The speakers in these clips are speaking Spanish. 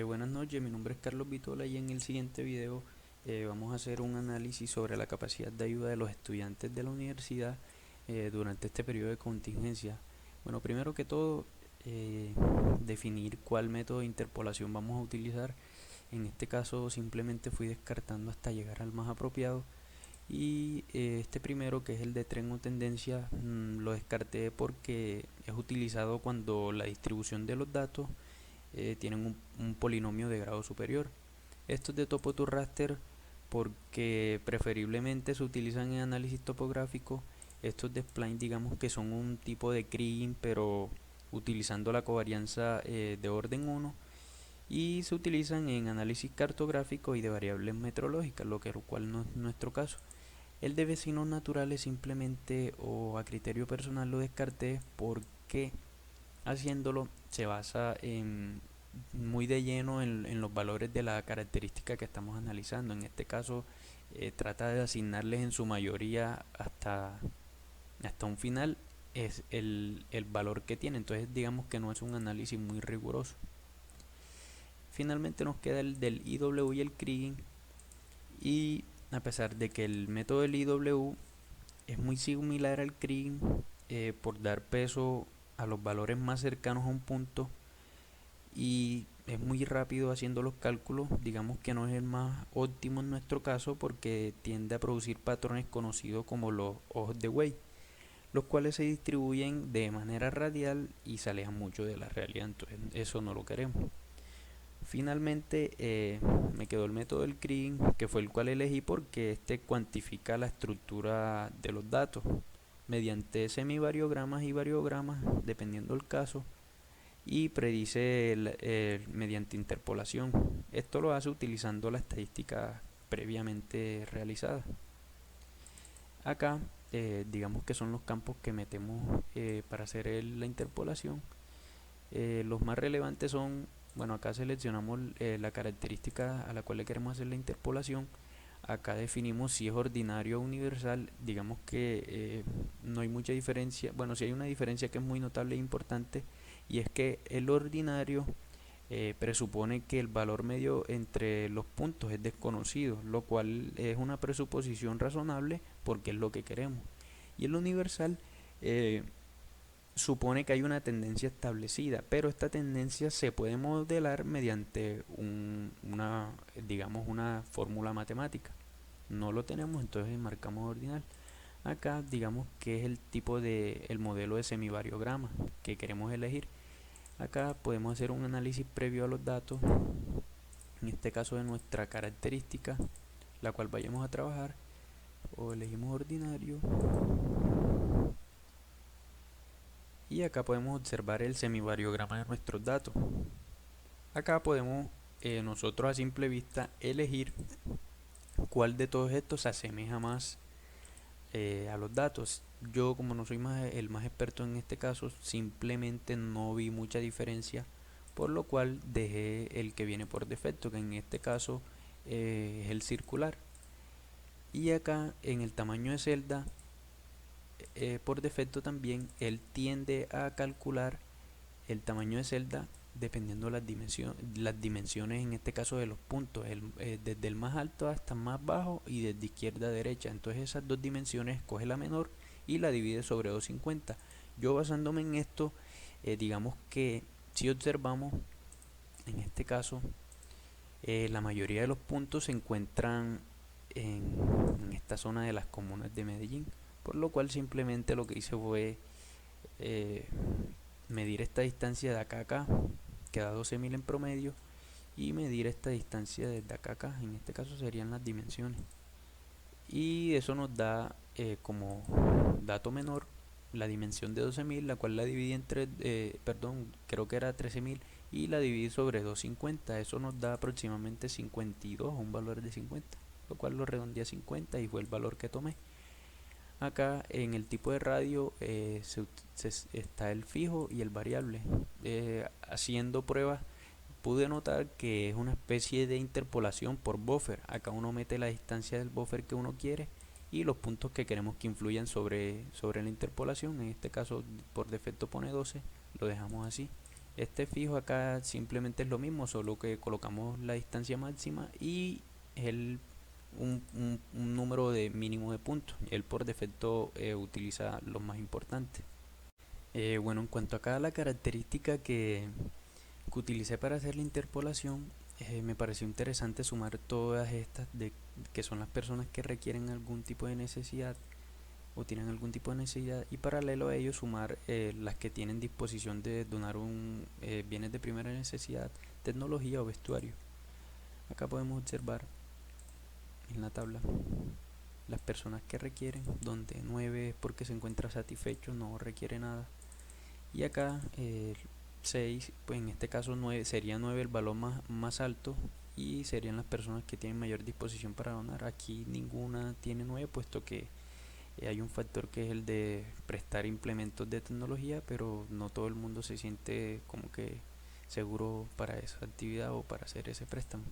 Buenas noches, mi nombre es Carlos Vitola y en el siguiente video vamos a hacer un análisis sobre la capacidad de ayuda de los estudiantes de la universidad durante este periodo de contingencia. Bueno, primero que todo, definir cuál método de interpolación vamos a utilizar. En este caso simplemente fui descartando hasta llegar al más apropiado y este primero, que es el de tren o tendencia, lo descarté porque es utilizado cuando la distribución de los datos tienen un polinomio de grado superior. Estos de Topo to Raster porque preferiblemente se utilizan en análisis topográfico. Estos de Spline, digamos que son un tipo de Kriging, pero utilizando la covarianza de orden 1, y se utilizan en análisis cartográfico y de variables meteorológicas, lo cual no es nuestro caso. El de vecinos naturales simplemente o a criterio personal lo descarté porque haciéndolo se basa en muy de lleno en los valores de la característica que estamos analizando. En este caso trata de asignarles en su mayoría hasta un final es el valor que tiene. Entonces digamos que no es un análisis muy riguroso. Finalmente nos queda el del IW y el Kriging, y a pesar de que el método del IW es muy similar al Kriging, por dar peso a los valores más cercanos a un punto, y es muy rápido haciendo los cálculos, digamos que no es el más óptimo en nuestro caso porque tiende a producir patrones conocidos como los ojos de Wade, los cuales se distribuyen de manera radial y se alejan mucho de la realidad. Entonces eso no lo queremos. Finalmente me quedó el método del Kriging, que fue el cual elegí porque este cuantifica la estructura de los datos mediante semivariogramas y variogramas dependiendo del caso, y predice mediante interpolación. Esto lo hace utilizando la estadística previamente realizada. Acá digamos que son los campos que metemos para hacer la interpolación. Los más relevantes son, bueno, acá seleccionamos la característica a la cual le queremos hacer la interpolación. Acá definimos si es ordinario o universal. Digamos que no hay mucha diferencia. Bueno, sí hay una diferencia que es muy notable e importante, y es que el ordinario presupone que el valor medio entre los puntos es desconocido, lo cual es una presuposición razonable porque es lo que queremos. Y el universal eh, supone que hay una tendencia establecida, pero esta tendencia se puede modelar mediante digamos, una fórmula matemática. No lo tenemos, entonces marcamos ordinal. Acá digamos que es el tipo de el modelo de semivariograma que queremos elegir. Acá podemos hacer un análisis previo a los datos, en este caso de nuestra característica, la cual vayamos a trabajar, o elegimos ordinario, y acá podemos observar el semivariograma de nuestros datos. Acá podemos nosotros a simple vista elegir cuál de todos estos se asemeja más a los datos. Yo, como no soy el más experto en este caso, simplemente no vi mucha diferencia, por lo cual dejé el que viene por defecto, que en este caso es el circular. Y acá en el tamaño de celda, por defecto también, él tiende a calcular el tamaño de celda dependiendo de las dimensiones, en este caso de los puntos, desde el más alto hasta el más bajo y desde izquierda a derecha. Entonces esas dos dimensiones escoge la menor y la divide sobre 250. Yo, basándome en esto, digamos que si observamos en este caso, la mayoría de los puntos se encuentran en esta zona de las comunas de Medellín, por lo cual simplemente lo que hice fue eh, medir esta distancia de acá a acá, que da 12.000 en promedio, y medir esta distancia desde acá a acá, en este caso serían las dimensiones, y eso nos da como dato menor la dimensión de 12.000, la cual la dividí entre, perdón, creo que era 13.000, y la dividí sobre 250. Eso nos da aproximadamente 52, un valor de 50, lo cual lo redondeé a 50 y fue el valor que tomé. Acá en el tipo de radio está el fijo y el variable. Haciendo pruebas pude notar que es una especie de interpolación por buffer. Acá uno mete la distancia del buffer que uno quiere y los puntos que queremos que influyan sobre la interpolación. En este caso por defecto pone 12, lo dejamos así. Este fijo acá simplemente es lo mismo, solo que colocamos la distancia máxima y un número de mínimo de puntos. Él por defecto utiliza los más importantes. Bueno, en cuanto acá a la característica que utilicé para hacer la interpolación, me pareció interesante sumar todas estas que son las personas que requieren algún tipo de necesidad o tienen algún tipo de necesidad, y paralelo a ello sumar las que tienen disposición de donar bienes de primera necesidad, tecnología o vestuario. Acá podemos observar en la tabla las personas que requieren, donde 9 es porque se encuentra satisfecho, no requiere nada, y acá 6, pues en este caso 9, sería 9 el valor más alto, y serían las personas que tienen mayor disposición para donar. Aquí ninguna tiene 9, puesto que hay un factor que es el de prestar implementos de tecnología, pero no todo el mundo se siente como que seguro para esa actividad o para hacer ese préstamo.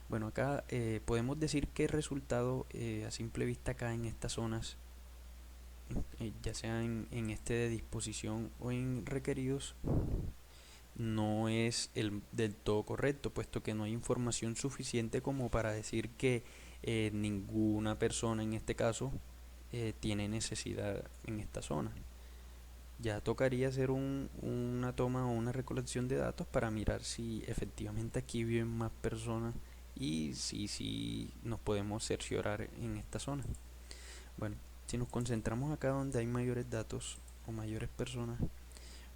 Bueno, acá podemos decir que el resultado a simple vista acá en estas zonas, ya sea en este de disposición o en requeridos, no es el del todo correcto, puesto que no hay información suficiente como para decir que ninguna persona en este caso tiene necesidad en esta zona. Ya tocaría hacer una toma o una recolección de datos para mirar si efectivamente aquí viven más personas y si nos podemos cerciorar en esta zona. Bueno, si nos concentramos acá donde hay mayores datos o mayores personas,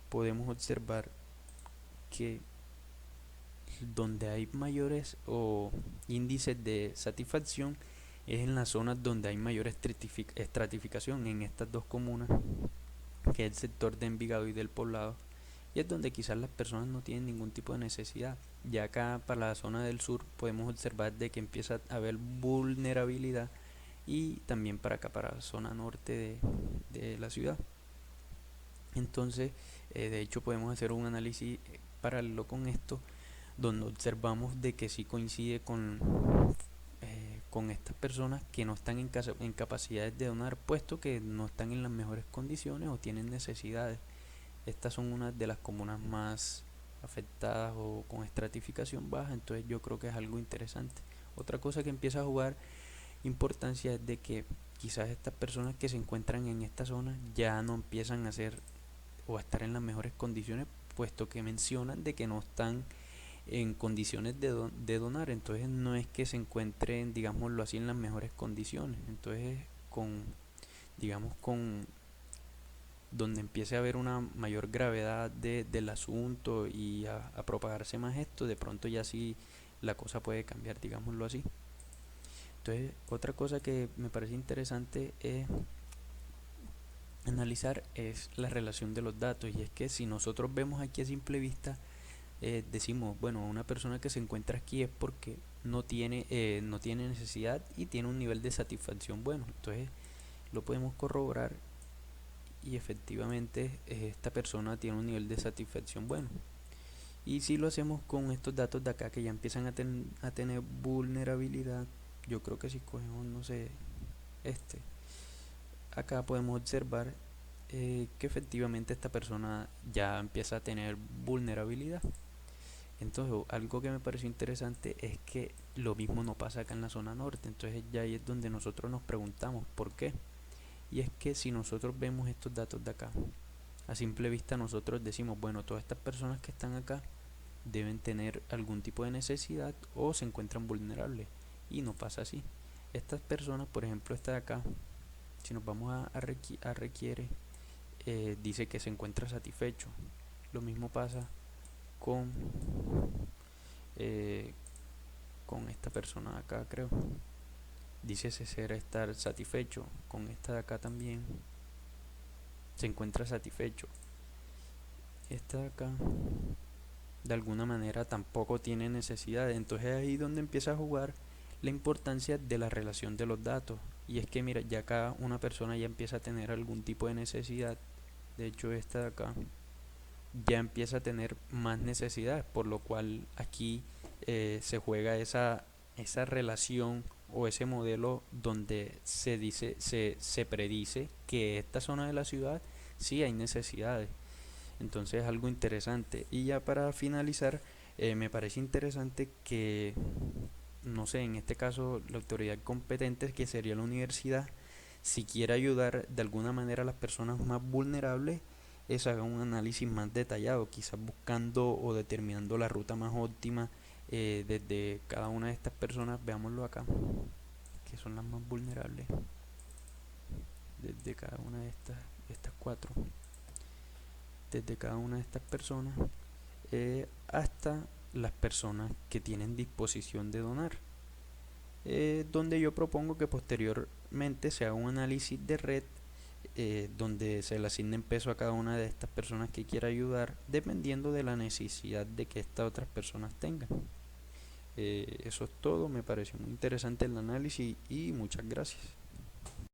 podemos observar que donde hay mayores o índices de satisfacción es en las zonas donde hay mayor estratificación, en estas dos comunas, que es el sector de Envigado y del Poblado, y es donde quizás las personas no tienen ningún tipo de necesidad. Ya acá para la zona del sur podemos observar de que empieza a haber vulnerabilidad, y también para acá, para la zona norte de la ciudad. Entonces, de hecho podemos hacer un análisis paralelo con esto, donde observamos de que sí coincide con estas personas que no están en capacidades de donar, puesto que no están en las mejores condiciones o tienen necesidades. Estas son unas de las comunas más afectadas o con estratificación baja, entonces yo creo que es algo interesante. Otra cosa que empieza a jugar importancia es de que quizás estas personas que se encuentran en esta zona ya no empiezan a ser o a estar en las mejores condiciones, puesto que mencionan de que no están en condiciones de donar. Entonces no es que se encuentren, digámoslo así, en las mejores condiciones. Entonces con donde empiece a haber una mayor gravedad del asunto y a propagarse más esto, de pronto ya sí la cosa puede cambiar, digámoslo así. Entonces, otra cosa que me parece interesante es analizar es la relación de los datos, y es que si nosotros vemos aquí a simple vista, decimos, bueno, una persona que se encuentra aquí es porque no tiene necesidad y tiene un nivel de satisfacción bueno. Entonces lo podemos corroborar y efectivamente esta persona tiene un nivel de satisfacción bueno. Y si lo hacemos con estos datos de acá que ya empiezan a tener vulnerabilidad, yo creo que si cogemos, no sé, este, acá podemos observar que efectivamente esta persona ya empieza a tener vulnerabilidad. Entonces, algo que me pareció interesante es que lo mismo no pasa acá en la zona norte. Entonces ya ahí es donde nosotros nos preguntamos por qué. Y es que si nosotros vemos estos datos de acá, a simple vista nosotros decimos, bueno, todas estas personas que están acá deben tener algún tipo de necesidad o se encuentran vulnerables. Y no pasa así. Estas personas, por ejemplo, esta de acá, si nos vamos a requiere, dice que se encuentra satisfecho. Lo mismo pasa con eh, con esta persona de acá, creo. Dice ser estar satisfecho. Con esta de acá también se encuentra satisfecho. Esta de acá de alguna manera tampoco tiene necesidad. Entonces es ahí donde empieza a jugar la importancia de la relación de los datos. Y es que mira, ya acá una persona ya empieza a tener algún tipo de necesidad. De hecho esta de acá ya empieza a tener más necesidades, por lo cual aquí se juega esa relación o ese modelo donde se predice que esta zona de la ciudad sí hay necesidades. Entonces es algo interesante. Y ya para finalizar, me parece interesante que, no sé, en este caso la autoridad competente, que sería la universidad, si quiere ayudar de alguna manera a las personas más vulnerables, es haga un análisis más detallado, quizás buscando o determinando la ruta más óptima desde cada una de estas personas. Veámoslo acá, que son las más vulnerables, desde cada una de estas cuatro, desde cada una de estas personas hasta las personas que tienen disposición de donar. Donde yo propongo que posteriormente se haga un análisis de red donde se le asignen peso a cada una de estas personas que quiera ayudar, dependiendo de la necesidad de que estas otras personas tengan. Eso es todo, me pareció muy interesante el análisis y muchas gracias.